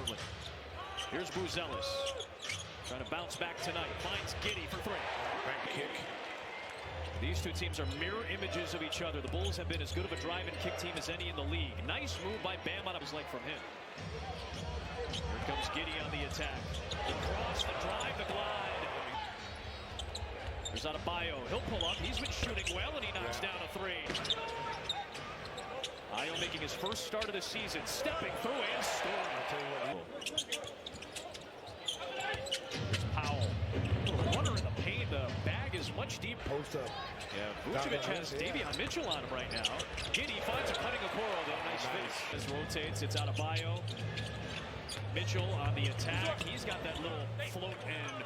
Portland. Here's Buzelis. Trying to bounce back tonight. Finds Giddey for three. Bank kick. These two teams are mirror images of each other. The Bulls have been as good of a drive and kick team as any in the league. Nice move by Bam on his leg from him. Here comes Giddey on the attack. The cross, the drive, the glide. There's Adebayo. He'll pull up. He's been shooting well, and he knocks down a three. Ayo making his first start of the season, stepping through and scoring. I'll tell you what. Powell. Runner in the paint. The bag is much deeper. Post up. Yeah, Vucevic has Davion Mitchell on him right now. Giddey finds a cutting Okoro, though. Nice finish. This rotates. It's Adebayo. Mitchell on the attack. He's got that little float and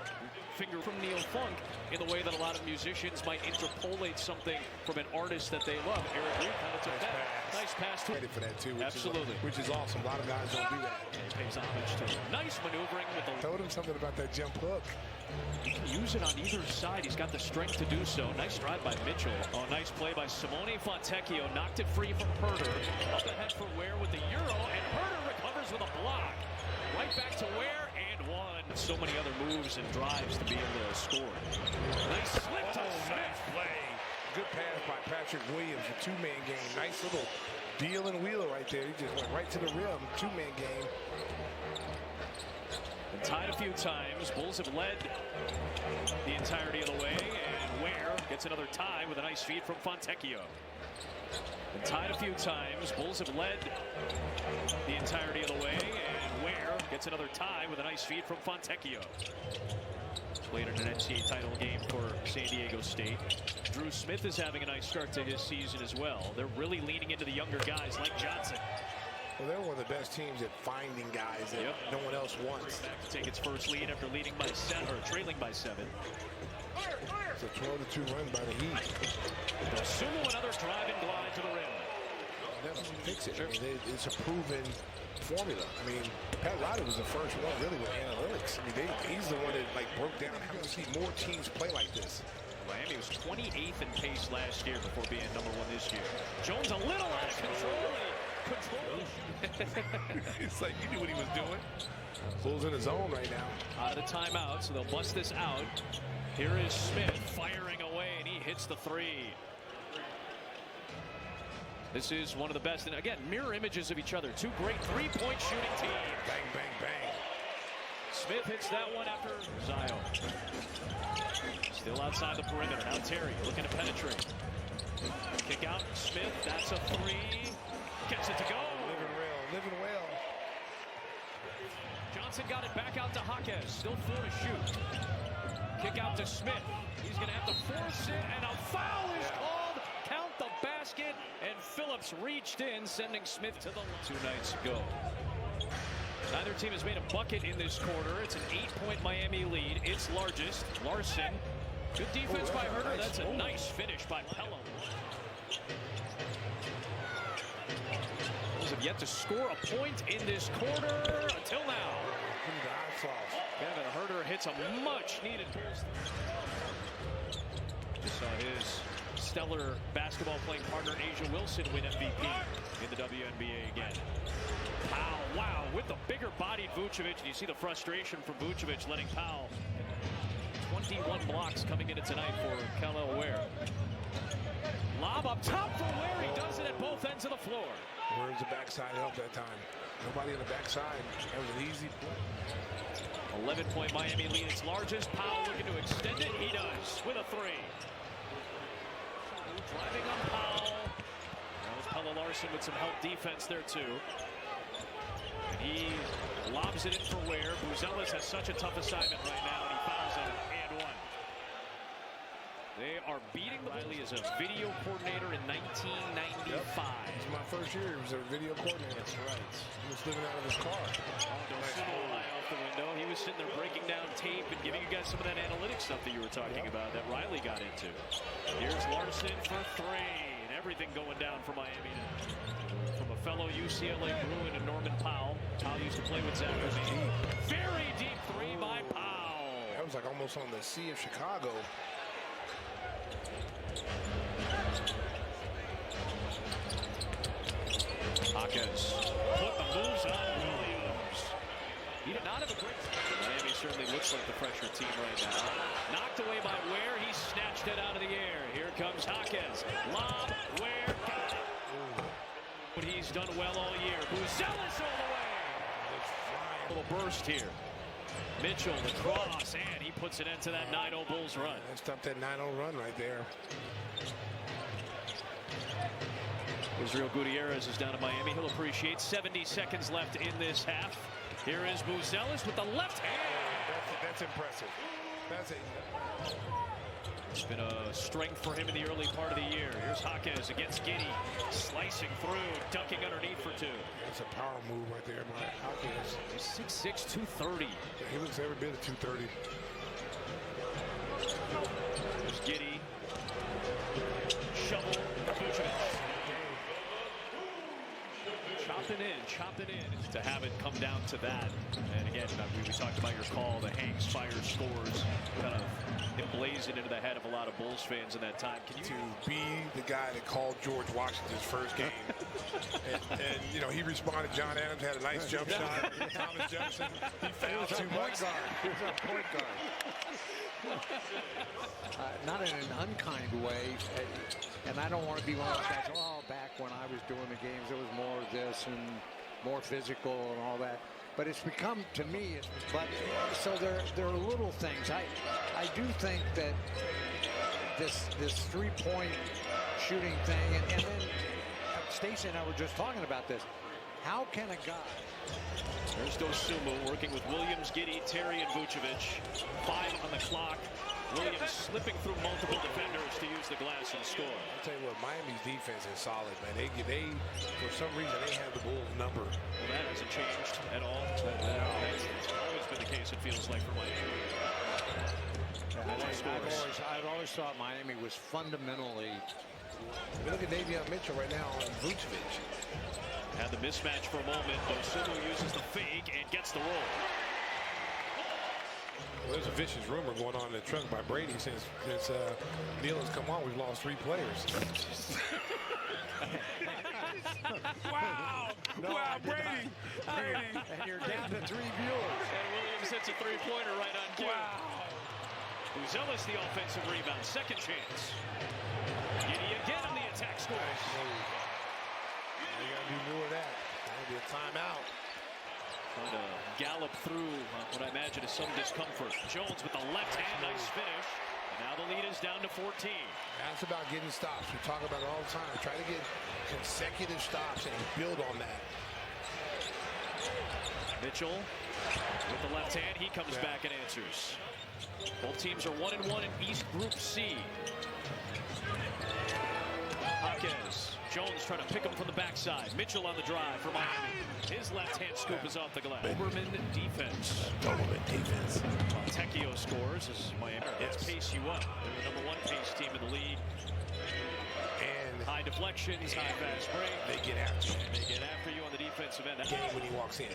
finger from Neil Funk in the way that a lot of musicians might interpolate something from an artist that they love. Eric Reed kind of took that. Nice pass to Ready for that too. Absolutely. Which is awesome. A lot of guys don't do that. He pays homage to it. Nice maneuvering with the. Told him something about that jump hook. He can use it on either side. He's got the strength to do so. Nice drive by Mitchell. Oh, nice play by Simone Fontecchio. Knocked it free from Herter. Up ahead for Ware with the Euro, and Herter recovers with a block. Right back to Ware and one. So many other moves and drives to be able to score. Nice slip to Smith. Nice play. Good pass by Patrick Williams. A two-man game. Nice little deal and wheeler right there. He just went right to the rim. Two-man game. Been tied a few times. Bulls have led the entirety of the way, and Ware gets another tie with a nice feed from Fontecchio. Been tied a few times. Bulls have led the entirety of the way, and Ware gets another tie with a nice feed from Fontecchio. Played in an NCAA title game for San Diego State. Drew Smith is having a nice start to his season as well. They're really leaning into the younger guys like Johnson. Well, they're one of the best teams at finding guys that no one else wants. Back to take its first lead after leading by 7 or trailing by 7. It's a 12-2 run by the Heat. Sumo another drive and glide to the rim. Definitely fix it. Sure. I mean, it's a proven formula. I mean, Pat Riley was the first one really with analytics. I mean, he's the one that broke down how to see more teams play like this. Miami was 28th in pace last year before being #1 this year. Jones a little out of control. It's like you knew what he was doing. Bulls in the zone right now. Out of the timeout, so they'll bust this out. Here is Smith firing away, and he hits the three. This is one of the best, and again, mirror images of each other. Two great three-point shooting teams. Bang, bang, bang. Smith hits that one after Zion. Still outside the perimeter. Now Terry looking to penetrate. Kick out, Smith, that's a three. Gets it to go. Living well. Johnson got it back out to Jaquez. Still 4 to shoot. Kick out to Smith. He's going to have to force it, and a foul is called. Count the basket, and Phillips reached in, sending Smith to the line 2 nights ago. Neither team has made a bucket in this quarter. It's an 8-point Miami lead. Its largest. Larson. Good defense by Herter. That's a nice finish by Pelham. Bulls have yet to score a point in this quarter until now. Kevin Herter hits a much-needed burst. Just saw his stellar basketball-playing partner Asia Wilson win MVP in the WNBA again. Powell, wow, with the bigger-bodied Vucevic, and you see the frustration from Vucevic letting Powell. 21 blocks coming into tonight for Kel'el Ware. Lob up top for Ware. He does it at both ends of the floor. Where's the backside help that time? Nobody on the backside. That was an easy play. 11-point Miami lead, its largest. Powell looking to extend it. He does with a three. Driving on Powell. That was Pelle Larsson with some help defense there too. And he lobs it in for Ware. Buzelis has such a tough assignment right now, and he fouls it and one. They are beating the Riley as a video coordinator in 1995. It's my first year. He was a video coordinator. That's right. He was living out of his car. Off the window. He was sitting there breaking down tape and giving you guys some of that analytics stuff that you were talking about that Riley got into. Here's Larson for three. And everything going down for Miami now. From a fellow UCLA Bruin and Norman Powell. Powell used to play with Zach Levine. Very deep three by Powell. That was like almost on the Sea of Chicago. Jaquez put the moves on Williams. He did not have a great. Miami certainly looks like the fresher team right now. Knocked away by Ware. He snatched it out of the air. Here comes Hawkins. Lob. Ware. Got it. But he's done well all year. Buzelis all the way. Little burst here. Mitchell, the cross, and he puts an end to that 9-0 Bulls run. That stopped that 9-0 run right there. Israel Gutierrez is down in Miami. He'll appreciate 70 seconds left in this half. Here is Buzelis with the left hand. That's impressive. That's it. It's been a strength for him in the early part of the year. Here's Hawkins against Giddey, slicing through, dunking underneath for two. That's a power move right there by Hawkins. He's 6'6", 230. He looks every bit of 230. There's Giddey. Shovel. Vucevic. Chopping in. To have it come down to that. And again, we talked about your call, the Hanks fire scores, kind of emblazoned into the head of a lot of Bulls fans in that time. Can you to be the guy that called George Washington's first game, and you know he responded. John Adams had a nice jump shot. Thomas Jefferson, he fouled too much. He was a point guard. Not in an unkind way, and I don't want to be one of those guys. Oh, back when I was doing the games, it was more of this and more physical and all that. But it's become, to me, so there are little things. I do think that this 3-point shooting thing, and then Stacey and I were just talking about this. How can a guy? There's Dosunmu working with Williams, Giddey, Terry, and Vucevic. 5 on the clock. Williams slipping through multiple defenders to use the glass and score. I'll tell you what, Miami's defense is solid, man. They for some reason they have the Bulls number. Well, that hasn't changed at all. That's always been the case, it feels like, for Miami. I've always thought Miami was fundamentally. Look at Davion Mitchell right now on Vucevic. Had the mismatch for a moment. Dosunmu uses the fake and gets the roll. Well, there's a vicious rumor going on in the truck by Brady since Neal has come on. We've lost 3 players. Wow! No, wow, Brady! And you're down to 3 viewers. And Williams hits a 3-pointer right on cue. Wow! Buzelis the offensive rebound. Second chance. Giddey again on the attack scores. You gotta do more of that. That'll be a timeout. Trying to gallop through what I imagine is some discomfort. Jones with the left hand, nice finish. And now the lead is down to 14. That's about getting stops. We talk about it all the time. Try to get consecutive stops and build on that. Mitchell with the left hand. He comes back and answers. Both teams are 1-1 in East Group C. Hawkins. Jones trying to pick him from the backside. Mitchell on the drive for Miami. His left-hand scoop is off the glass. Doberman defense. Doberman defense. Fontecchio scores as Miami gets pace you up. They're the #1 pace team in the league. And high deflections, high fast break. They get after you. They get after you on the defensive end. Game when he walks in.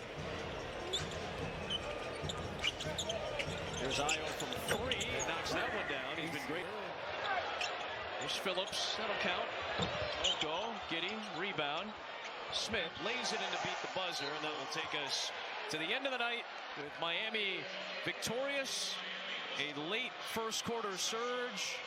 There's Ayo from 3. Knocks that one down. He's been great. There's Phillips. That'll count. Won't go. Giddey. Rebound. Smith lays it in to beat the buzzer. And that will take us to the end of the night with Miami victorious. A late first quarter surge.